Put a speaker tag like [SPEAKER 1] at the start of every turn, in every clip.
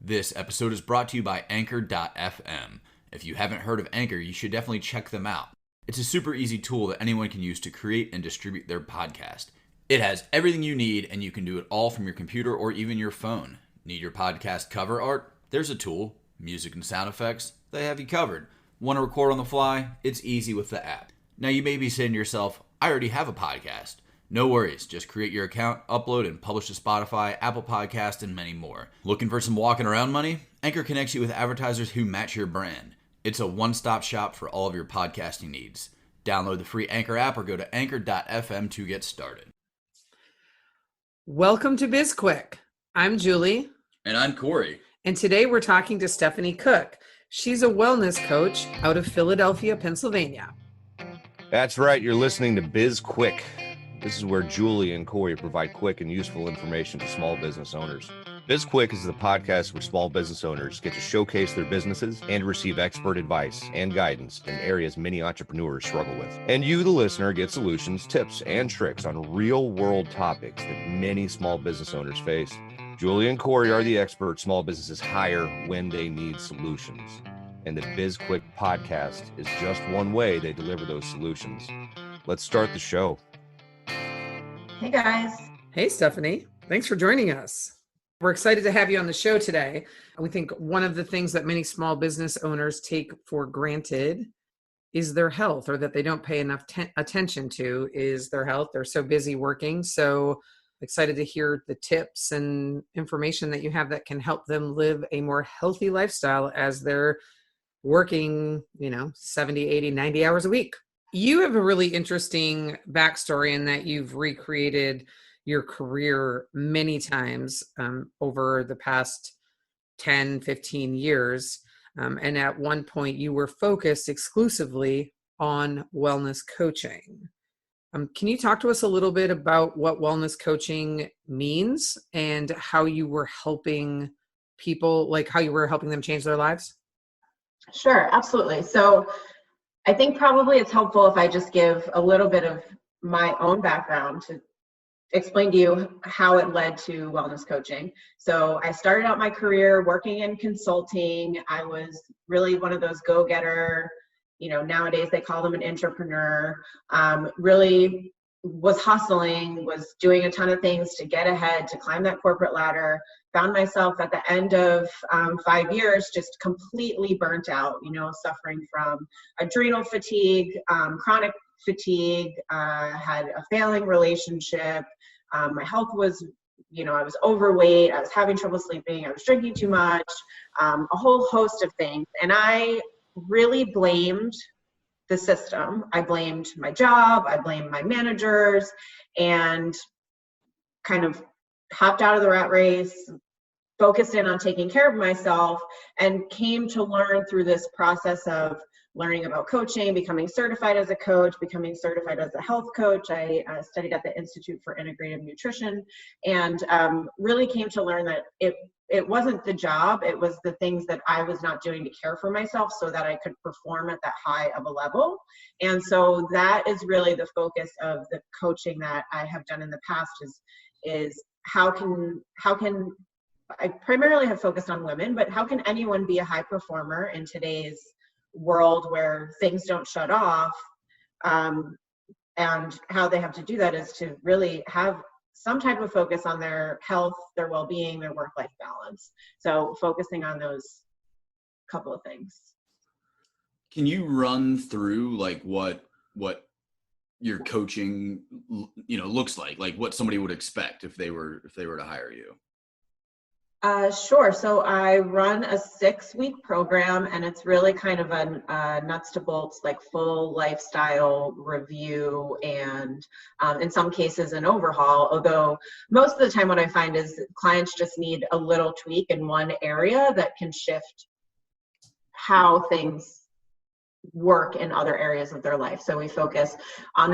[SPEAKER 1] This episode is brought to you by Anchor.fm. If you haven't heard of Anchor, you should definitely check them out. It's a super easy tool that anyone can use to create and distribute their podcast. It has everything you need, and you can do it all from your computer or even your phone. Need your podcast cover art? There's a tool. Music and sound effects? They have you covered. Want to record on the fly? It's easy with the app. Now you may be saying to yourself, I already have a podcast. No worries, just create your account, upload, and publish to Spotify, Apple Podcasts, and many more. Looking for some walking around money? Anchor connects you with advertisers who match your brand. It's a one-stop shop for all of your podcasting needs. Download the free Anchor app or go to anchor.fm to get started.
[SPEAKER 2] Welcome to BizQuik. I'm Julie.
[SPEAKER 1] And I'm Corey.
[SPEAKER 2] And today we're talking to Stephanie Cook. She's a wellness coach out of Philadelphia, Pennsylvania.
[SPEAKER 3] That's right. You're listening to BizQuik. This is where Julie and Corey provide quick and useful information to small business owners. BizQuik is the podcast where small business owners get to showcase their businesses and receive expert advice and guidance in areas many entrepreneurs struggle with. And you, the listener, get solutions, tips, and tricks on real-world topics that many small business owners face. Julie and Corey are the experts small businesses hire when they need solutions. And the BizQuik podcast is just one way they deliver those solutions. Let's start the show.
[SPEAKER 4] Hey guys.
[SPEAKER 2] Hey Stephanie, thanks for joining us. We're excited to have you on the show today. We think one of the things that many small business owners take for granted is their health, or that they don't pay enough attention to is their health. They're so busy working. So excited to hear the tips and information that you have that can help them live a more healthy lifestyle as they're working, 70, 80, 90 hours a week. You have a really interesting backstory in that you've recreated your career many times over the past 10, 15 years. And at one point you were focused exclusively on wellness coaching. Can you talk to us a little bit about what wellness coaching means and how you were helping people, like how you were helping them change their lives?
[SPEAKER 4] Sure, absolutely. So I think probably it's helpful if I just give a little bit of my own background to explain to you how it led to wellness coaching. So I started out my career working in consulting. I was really one of those go-getter, nowadays they call them an entrepreneur, really was hustling, was doing a ton of things to get ahead, to climb that corporate ladder. Found myself at the end of 5 years just completely burnt out, suffering from adrenal fatigue, chronic fatigue, had a failing relationship. My health was, I was overweight, I was having trouble sleeping, I was drinking too much, a whole host of things. And I really blamed the system. I blamed my job, I blamed my managers, and kind of hopped out of the rat race, focused in on taking care of myself, and came to learn through this process of learning about coaching, becoming certified as a coach, becoming certified as a health coach. I studied at the Institute for Integrative Nutrition, and really came to learn that it wasn't the job, it was the things that I was not doing to care for myself so that I could perform at that high of a level. And so that is really the focus of the coaching that I have done in the past is how can I primarily have focused on women, but how can anyone be a high performer in today's world where things don't shut off? And how they have to do that is to really have some type of focus on their health, their well-being, their work-life balance. So focusing on those couple of things.
[SPEAKER 1] Can you run through like what your coaching looks like what somebody would expect if they were to hire you?
[SPEAKER 4] Sure. So I run a 6-week program, and it's really kind of a nuts to bolts, like full lifestyle review, and in some cases an overhaul. Although most of the time what I find is clients just need a little tweak in one area that can shift how things work in other areas of their life. So we focus on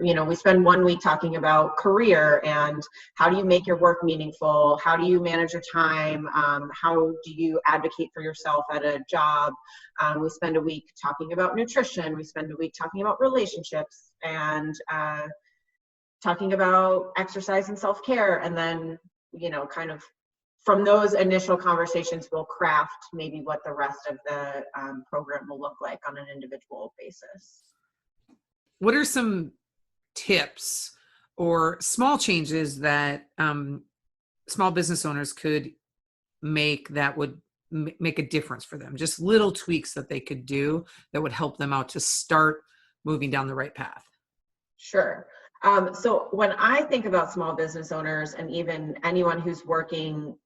[SPEAKER 4] we spend 1 week talking about career and how do you make your work meaningful? How do you manage your time? How do you advocate for yourself at a job? We spend a week talking about nutrition. We spend a week talking about relationships and talking about exercise and self-care. And then, kind of from those initial conversations, we'll craft maybe what the rest of the program will look like on an individual basis.
[SPEAKER 2] What are some tips or small changes that small business owners could make that would make a difference for them? Just little tweaks that they could do that would help them out to start moving down the right path.
[SPEAKER 4] Sure. So when I think about small business owners, and even anyone who's working,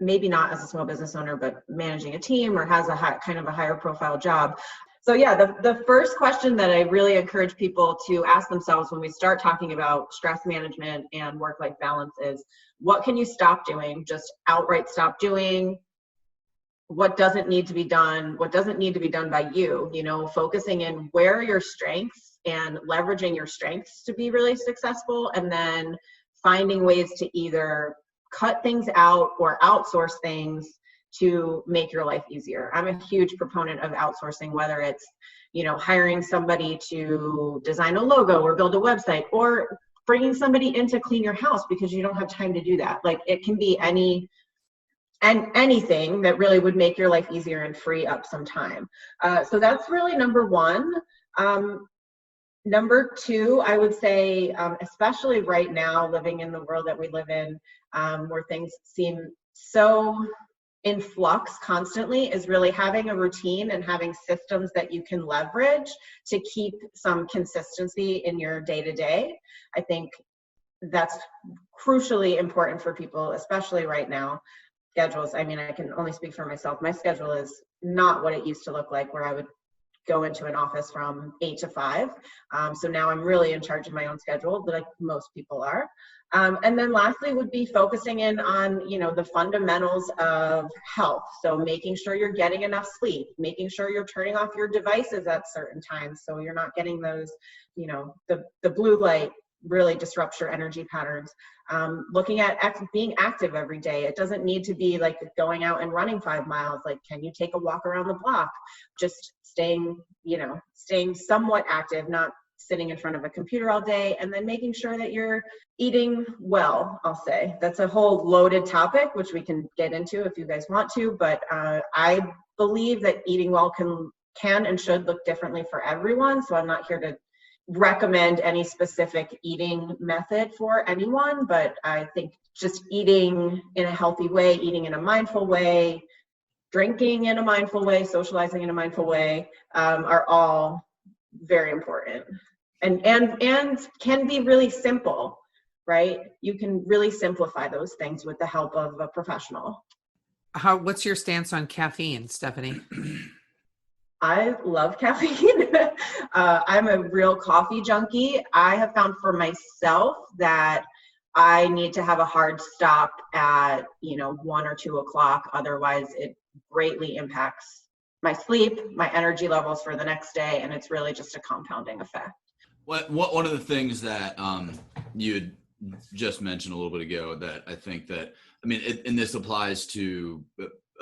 [SPEAKER 4] maybe not as a small business owner, but managing a team or has a kind of a higher profile job. So yeah, the first question that I really encourage people to ask themselves when we start talking about stress management and work-life balance is, what can you stop doing? Just outright stop doing. What doesn't need to be done? What doesn't need to be done by you? Focusing in where are your strengths and leveraging your strengths to be really successful, and then finding ways to either cut things out or outsource things to make your life easier. I'm a huge proponent of outsourcing, whether it's, hiring somebody to design a logo or build a website, or bringing somebody in to clean your house because you don't have time to do that. Like, it can be anything that really would make your life easier and free up some time. So that's really number one. Number two, I would say, especially right now, living in the world that we live in, where things seem so in flux constantly, is really having a routine and having systems that you can leverage to keep some consistency in your day-to-day. I think that's crucially important for people, especially right now. Schedules, I can only speak for myself. My schedule is not what it used to look like, where I would go into an office from 8 to 5. So now I'm really in charge of my own schedule, like most people are. And then lastly would be focusing in on, the fundamentals of health. So making sure you're getting enough sleep, making sure you're turning off your devices at certain times so you're not getting those, the blue light really disrupts your energy patterns. Looking at being active every day. It doesn't need to be like going out and running 5 miles. Like, can you take a walk around the block? Just staying somewhat active, not sitting in front of a computer all day, and then making sure that you're eating well, I'll say. That's a whole loaded topic, which we can get into if you guys want to, but I believe that eating well can and should look differently for everyone. So I'm not here to recommend any specific eating method for anyone, but I think just eating in a healthy way, eating in a mindful way, drinking in a mindful way, socializing in a mindful way, are all very important and can be really simple, right? You can really simplify those things with the help of a professional.
[SPEAKER 2] What's your stance on caffeine, Stephanie?
[SPEAKER 4] I love caffeine. I'm a real coffee junkie. I have found for myself that I need to have a hard stop at 1 or 2 o'clock. Otherwise, it greatly impacts my sleep, my energy levels for the next day, and it's really just a compounding effect.
[SPEAKER 1] One of the things that you had just mentioned a little bit ago that I think that, and this applies to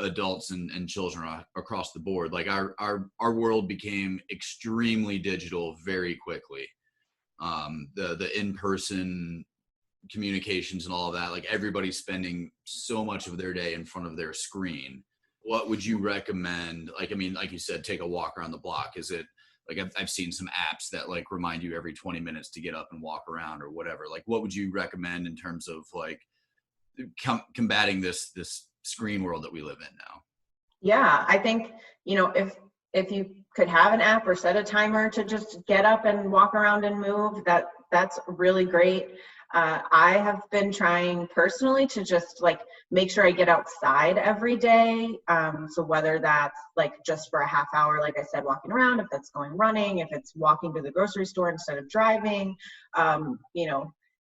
[SPEAKER 1] adults and children across the board. Like our world became extremely digital very quickly. The in-person communications and all of that, like everybody's spending so much of their day in front of their screen. What would you recommend? Like you said, take a walk around the block. Is it like, I've seen some apps that like remind you every 20 minutes to get up and walk around or whatever. Like, what would you recommend in terms of like combating this screen world that we live in now?
[SPEAKER 4] Yeah, I think, if you could have an app or set a timer to just get up and walk around and move, that's really great. I have been trying personally to just like make sure I get outside every day. So whether that's like just for a half hour, like I said, walking around, if that's going running, if it's walking to the grocery store instead of driving,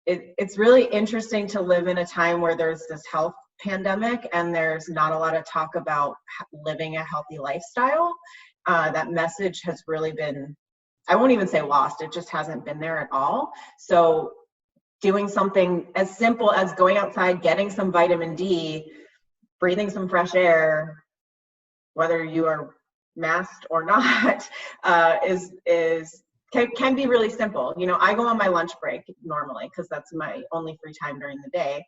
[SPEAKER 4] it's really interesting to live in a time where there's this health pandemic and there's not a lot of talk about living a healthy lifestyle. That message has really been, I won't even say lost, it just hasn't been there at all. So doing something as simple as going outside, getting some vitamin D, breathing some fresh air, whether you are masked or not, can be really simple. I go on my lunch break normally because that's my only free time during the day.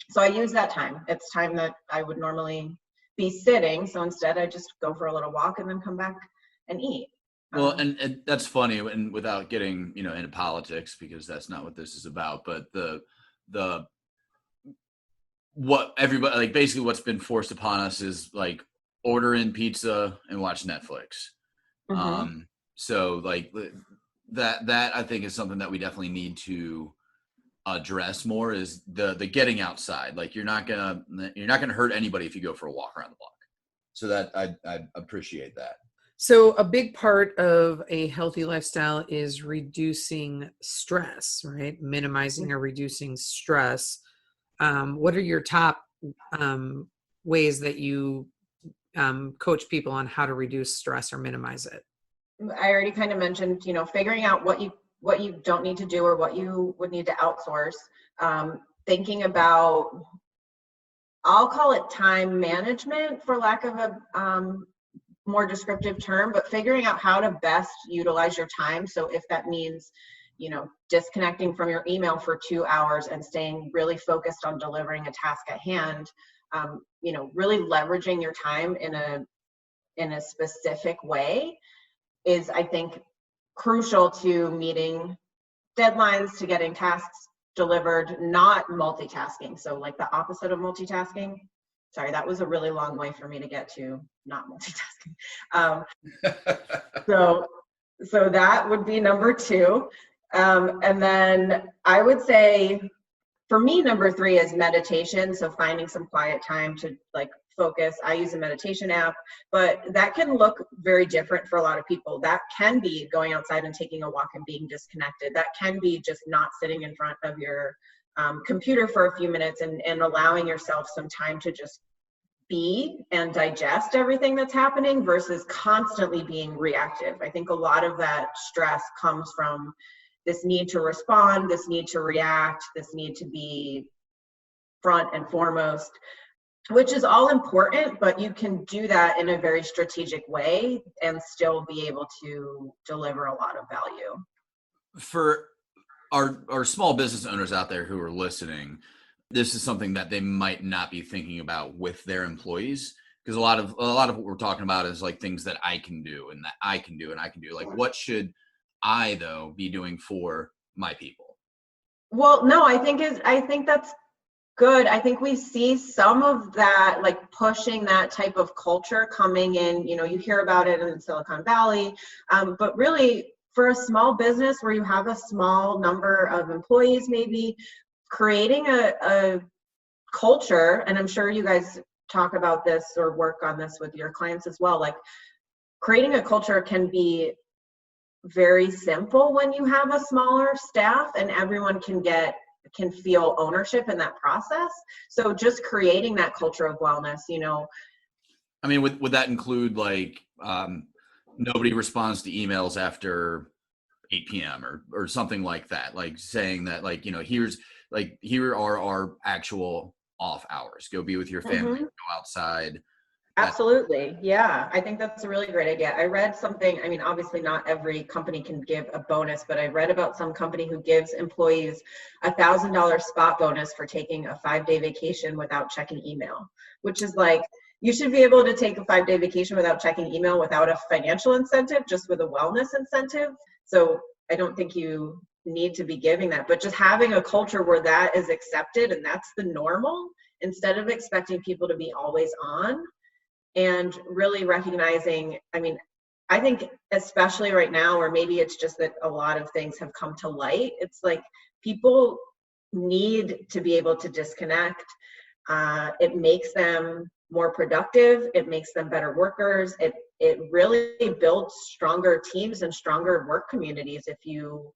[SPEAKER 4] So I use that time. It's time that I would normally be sitting. So instead I just go for a little walk and then come back and eat.
[SPEAKER 1] Well, and that's funny, and without getting, into politics, because that's not what this is about, but the what everybody, like, basically what's been forced upon us is like order in pizza and watch Netflix.
[SPEAKER 4] Mhm.
[SPEAKER 1] So like that I think is something that we definitely need to address more, is the getting outside. Like you're not gonna hurt anybody if you go for a walk around the block. So that I appreciate that.
[SPEAKER 2] So a big part of a healthy lifestyle is reducing stress, right? Minimizing or reducing stress. What are your top ways that you coach people on how to reduce stress or minimize it?
[SPEAKER 4] I already kind of mentioned, figuring out what you don't need to do or what you would need to outsource. Thinking about, I'll call it time management for lack of a more descriptive term, but figuring out how to best utilize your time. So if that means, disconnecting from your email for 2 hours and staying really focused on delivering a task at hand, really leveraging your time in a specific way is, I think, crucial to meeting deadlines, to getting tasks delivered, not multitasking. So like the opposite of multitasking. Sorry, that was a really long way for me to get to not multitasking. So that would be number 2. And then I would say, for me, number 3 is meditation. So finding some quiet time to like focus. I use a meditation app, but that can look very different for a lot of people. That can be going outside and taking a walk and being disconnected. That can be just not sitting in front of your computer for a few minutes and allowing yourself some time to just be and digest everything that's happening versus constantly being reactive. I think a lot of that stress comes from this need to respond, this need to react, this need to be front and foremost, which is all important, but you can do that in a very strategic way and still be able to deliver a lot of value.
[SPEAKER 1] For our small business owners out there who are listening, this is something that they might not be thinking about with their employees, because a lot of what we're talking about is like things that I can do and that I can do and I can do. Like, what should I though be doing for my people?
[SPEAKER 4] Well, no, I think that's good. I think we see some of that, like pushing that type of culture coming in. You hear about it in Silicon Valley, but really for a small business where you have a small number of employees, maybe creating a culture, and I'm sure you guys talk about this or work on this with your clients as well, like creating a culture can be very simple when you have a smaller staff and everyone can feel ownership in that process. So just creating that culture of wellness,
[SPEAKER 1] I mean, would that include like nobody responds to emails after 8 p.m. or something like that, like saying that, like, here are our actual off hours. Go be with your family, go outside.
[SPEAKER 4] Absolutely. Yeah. I think that's a really great idea. I read something, I mean, obviously not every company can give a bonus, but I read about some company who gives employees $1,000 spot bonus for taking a 5-day vacation without checking email, which is like, you should be able to take a 5-day vacation without checking email without a financial incentive, just with a wellness incentive. So I don't think you need to be giving that, but just having a culture where that is accepted and that's the normal, instead of expecting people to be always on. And really recognizing, I mean, I think especially right now, or maybe it's just that a lot of things have come to light, it's like people need to be able to disconnect. It makes them more productive. It makes them better workers. It really builds stronger teams and stronger work communities if you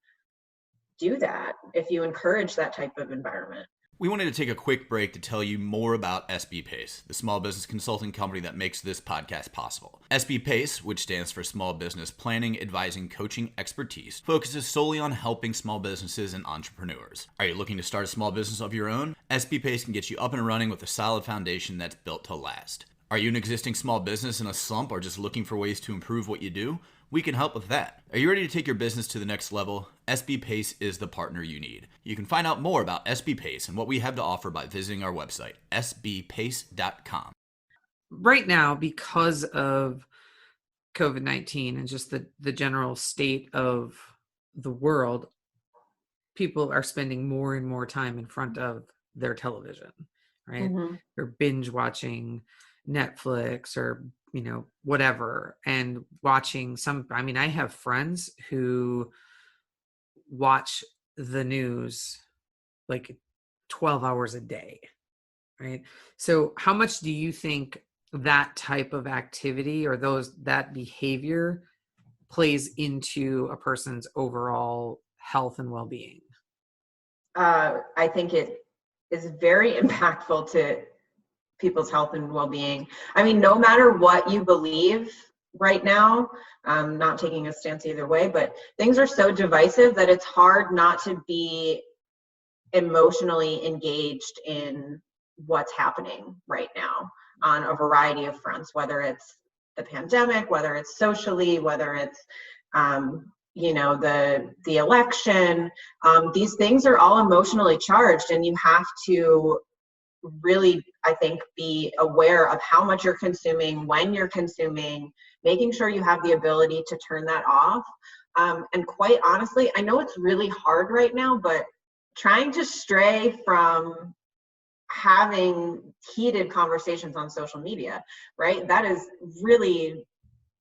[SPEAKER 4] do that, if you encourage that type of environment.
[SPEAKER 1] We wanted to take a quick break to tell you more about SB Pace, the small business consulting company that makes this podcast possible. SB Pace, which stands for Small Business Planning, Advising, Coaching, Expertise, focuses solely on helping small businesses and entrepreneurs. Are you looking to start a small business of your own? SB Pace can get you up and running with a solid foundation that's built to last. Are you an existing small business in a slump or just looking for ways to improve what you do? We can help with that. Are you ready to take your business to the next level? SB Pace is the partner you need. You can find out more about SB Pace and what we have to offer by visiting our website, sbpace.com.
[SPEAKER 2] Right now, because of COVID-19 and just the general state of the world, people are spending more and more time in front of their television, right?
[SPEAKER 4] Mm-hmm.
[SPEAKER 2] They're binge watching Netflix or, whatever, and watching I have friends who watch the news like 12 hours a day, right? So how much do you think that type of activity or that behavior plays into a person's overall health and well-being?
[SPEAKER 4] I think it is very impactful to people's health and well-being. I mean, no matter what you believe right now, I'm not taking a stance either way, but things are so divisive that it's hard not to be emotionally engaged in what's happening right now on a variety of fronts, whether it's the pandemic, whether it's socially, whether it's the election. These things are all emotionally charged, and you have to really, I think, be aware of how much you're consuming, when you're consuming, making sure you have the ability to turn that off. And quite honestly, I know it's really hard right now, but trying to stray from having heated conversations on social media, right? That is really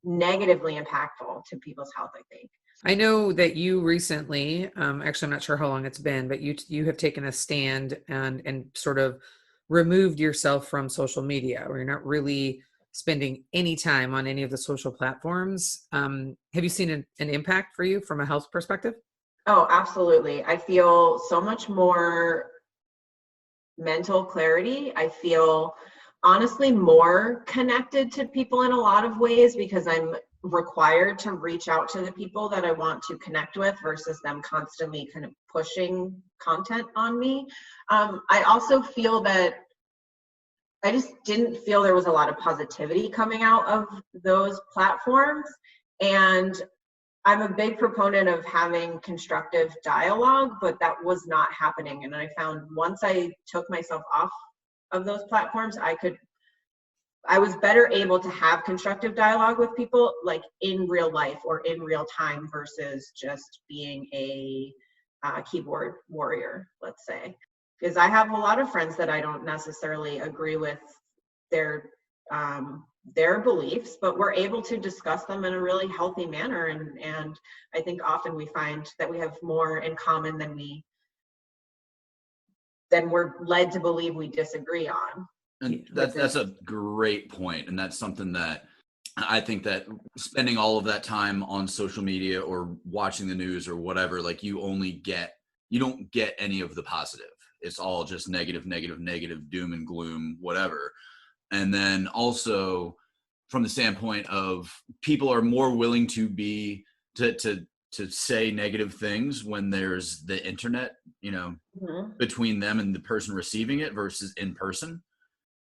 [SPEAKER 4] negatively impactful to people's health, I think.
[SPEAKER 2] I know that you recently, actually, I'm not sure how long it's been, but you have taken a stand and sort of removed yourself from social media, or you're not really spending any time on any of the social platforms. Have you seen an impact for you from a health perspective?
[SPEAKER 4] Oh, absolutely. I feel so much more mental clarity. I feel honestly more connected to people in a lot of ways because I'm required to reach out to the people that I want to connect with versus them constantly kind of pushing content on me. I also feel that I just didn't feel there was a lot of positivity coming out of those platforms. And I'm a big proponent of having constructive dialogue, but that was not happening. And I found once I took myself off of those platforms, I was better able to have constructive dialogue with people like in real life or in real time versus just being a keyboard warrior, let's say. Because I have a lot of friends that I don't necessarily agree with their beliefs, but we're able to discuss them in a really healthy manner. And I think often we find that we have more in common than we're led to believe we disagree on.
[SPEAKER 1] And that's a great point. And that's something that I think that spending all of that time on social media or watching the news or whatever, like you don't get any of the positive. It's all just negative, doom and gloom, whatever. And then also from the standpoint of people are more willing to be to say negative things when there's the internet, between them and the person receiving it versus in person.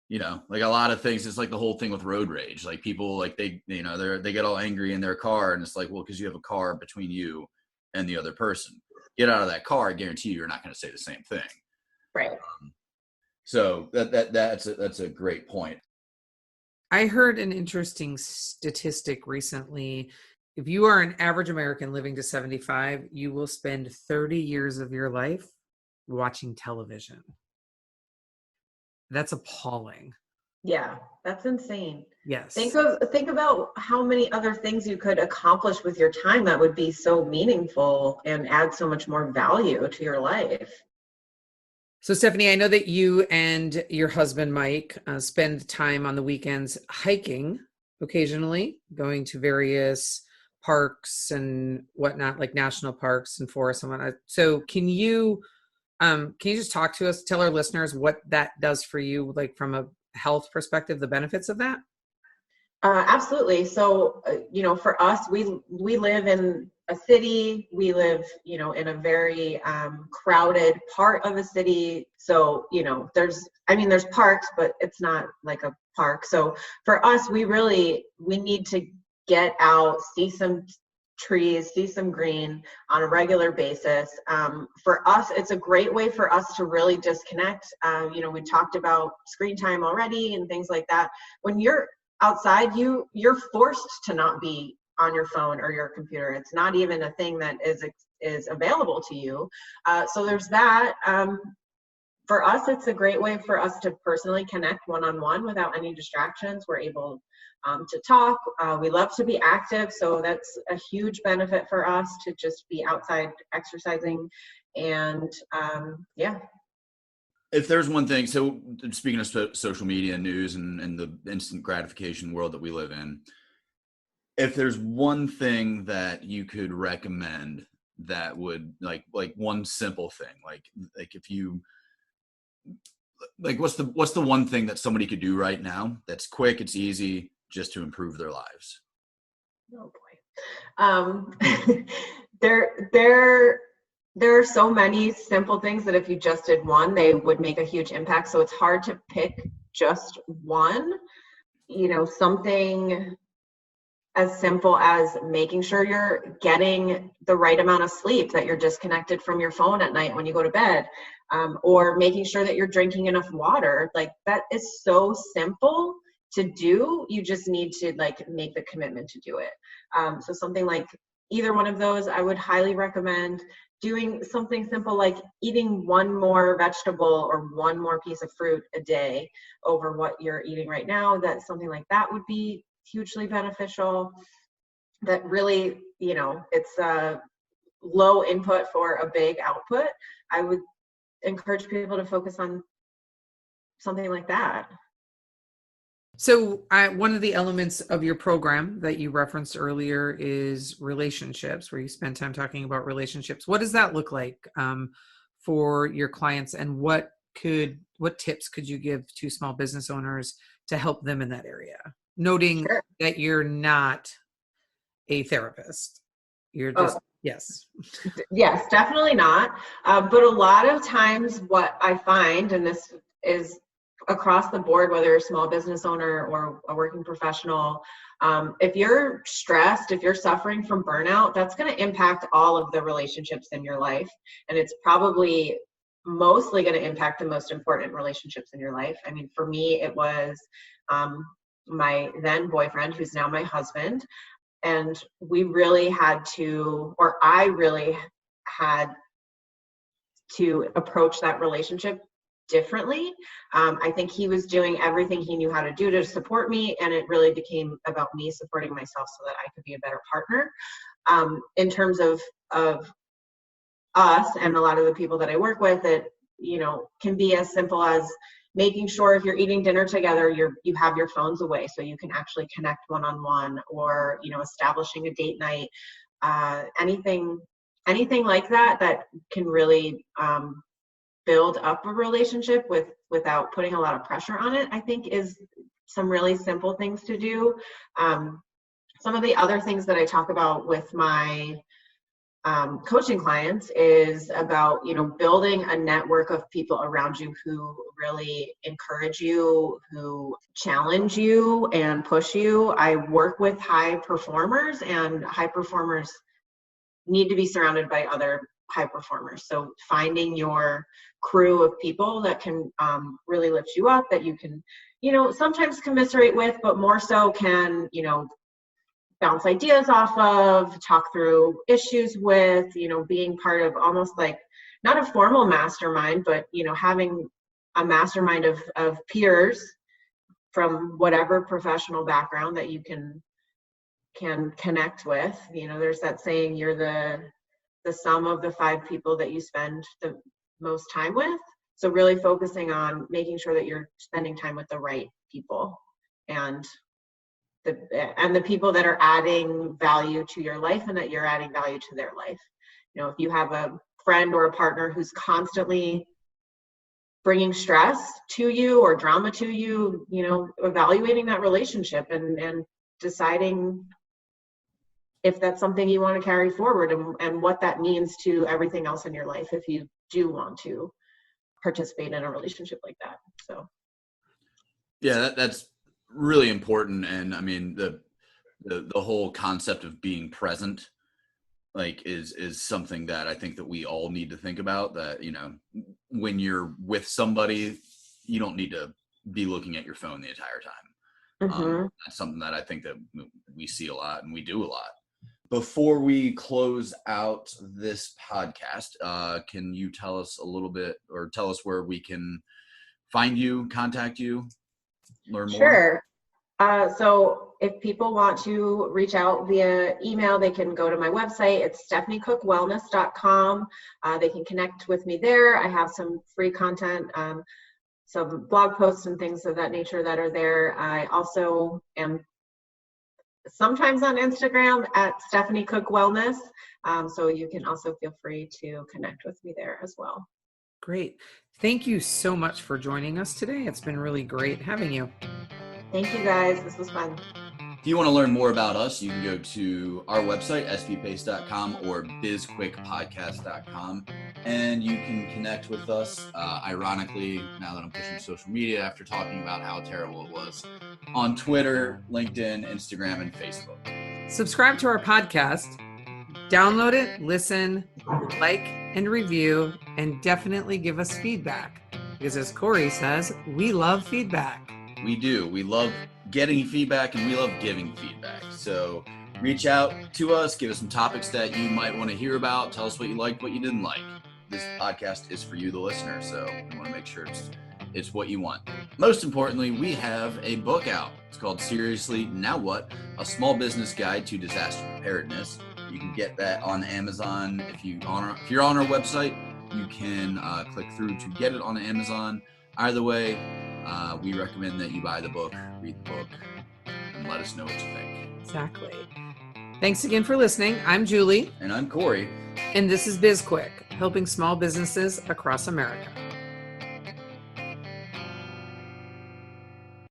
[SPEAKER 1] Like a lot of things, it's like the whole thing with road rage. Like people, like they get all angry in their car, and it's like, well, because you have a car between you and the other person. Get out of that car, I guarantee you're not going to say the same thing.
[SPEAKER 4] Right.
[SPEAKER 1] So that's a great point.
[SPEAKER 2] I heard an interesting statistic recently. If you are an average American living to 75, you will spend 30 years of your life watching television. That's appalling.
[SPEAKER 4] Yeah, that's insane.
[SPEAKER 2] Yes.
[SPEAKER 4] Think about how many other things you could accomplish with your time that would be so meaningful and add so much more value to your life.
[SPEAKER 2] So Stephanie, I know that you and your husband, Mike, spend time on the weekends hiking occasionally, going to various parks and whatnot, like national parks and forests and whatnot. So can you just talk to us, tell our listeners what that does for you, like from a health perspective, the benefits of that?
[SPEAKER 4] Absolutely. So, for us, we live in a city. We live, in a very crowded part of a city. So, there's parks, but it's not like a park. So for us, we need to get out, see some trees, see some green on a regular basis. For us, it's a great way for us to really disconnect. We talked about screen time already and things like that. When you're outside, you're forced to not be on your phone or your computer. It's not even a thing that is available to you. So there's that. For us, it's a great way for us to personally connect one-on-one without any distractions. We're able to talk. We love to be active, so that's a huge benefit for us to just be outside exercising. And yeah.
[SPEAKER 1] If there's one thing, so speaking of social media news and the instant gratification world that we live in, if there's one thing that you could recommend that would like one simple thing, like if you what's the one thing that somebody could do right now that's quick, it's easy, just to improve their lives?
[SPEAKER 4] Oh boy. There are so many simple things that if you just did one, they would make a huge impact. So it's hard to pick just one. Something as simple as making sure you're getting the right amount of sleep, that you're disconnected from your phone at night when you go to bed, or making sure that you're drinking enough water. Like, that is so simple to do. You just need to make the commitment to do it. So something like either one of those, I would highly recommend. Doing something simple like eating one more vegetable or one more piece of fruit a day over what you're eating right now. That something like that would be hugely beneficial. That really, it's a low input for a big output. I would encourage people to focus on something like that.
[SPEAKER 2] So one of the elements of your program that you referenced earlier is relationships, where you spend time talking about relationships. What does that look like for your clients, and what tips could you give to small business owners to help them in that area? Noting
[SPEAKER 4] Sure.
[SPEAKER 2] that you're not a therapist. You're just, yes.
[SPEAKER 4] Yes, definitely not. But a lot of times what I find, and this is across the board, whether you're a small business owner or a working professional, if you're stressed, if you're suffering from burnout, that's going to impact all of the relationships in your life. And it's probably mostly going to impact the most important relationships in your life. I mean, for me, it was my then boyfriend, who's now my husband. And we really had to, or I really had to approach that relationship differently. I think he was doing everything he knew how to do to support me, and it really became about me supporting myself so that I could be a better partner. In terms of us and a lot of the people that I work with, it can be as simple as making sure if you're eating dinner together, you have your phones away so you can actually connect one-on-one, or establishing a date night, anything like that can really build up a relationship without putting a lot of pressure on it, I think is some really simple things to do. Some of the other things that I talk about with my coaching clients is about, building a network of people around you who really encourage you, who challenge you and push you. I work with high performers, and high performers need to be surrounded by other high performers. So finding your crew of people that can really lift you up, that you can, sometimes commiserate with, but more so can, bounce ideas off of, talk through issues with, being part of almost like not a formal mastermind, but, having a mastermind of peers from whatever professional background that you can connect with. There's that saying, you're the sum of the 5 people that you spend the most time with. So really focusing on making sure that you're spending time with the right people, and the people that are adding value to your life, and that you're adding value to their life. If you have a friend or a partner who's constantly bringing stress to you or drama to you, evaluating that relationship and deciding if that's something you want to carry forward, and what that means to everything else in your life if you do want to participate in a relationship like that. So
[SPEAKER 1] yeah, that's really important. And I mean, the whole concept of being present, like, is something that I think that we all need to think about, that, you know, when you're with somebody, you don't need to be looking at your phone the entire time. That's something that I think that we see a lot and we do a lot. Before we close out this podcast, can you tell us a little bit, or tell us where we can find you, contact you, learn more?
[SPEAKER 4] Sure. So if people want to reach out via email, they can go to my website. It's stephaniecookwellness.com. They can connect with me there. I have some free content, some blog posts and things of that nature that are there. I also am sometimes on Instagram at Stephanie Cook Wellness. So you can also feel free to connect with me there as well.
[SPEAKER 2] Great. Thank you so much for joining us today. It's been really great having you.
[SPEAKER 4] Thank you guys. This was fun.
[SPEAKER 1] If you want to learn more about us, you can go to our website, svpace.com, or bizquikpodcast.com, and you can connect with us, ironically, now that I'm pushing social media after talking about how terrible it was, on Twitter, LinkedIn, Instagram, and Facebook.
[SPEAKER 2] Subscribe to our podcast, download it, listen, like, and review, and definitely give us feedback. Because as Corey says, we love feedback.
[SPEAKER 1] We do. We love getting feedback, and we love giving feedback. So reach out to us, give us some topics that you might want to hear about. Tell us what you liked, what you didn't like. This podcast is for you, the listener, so we want to make sure it's what you want. Most importantly, we have a book out. It's called Seriously Now What? A Small Business Guide to Disaster Preparedness. You can get that on Amazon. If you're on our website, you can click through to get it on Amazon. Either way, we recommend that you buy the book, read the book, and let us know what you think.
[SPEAKER 2] Exactly. Thanks again for listening. I'm Julie.
[SPEAKER 1] And I'm Corey.
[SPEAKER 2] And this is BizQuik, helping small businesses across America.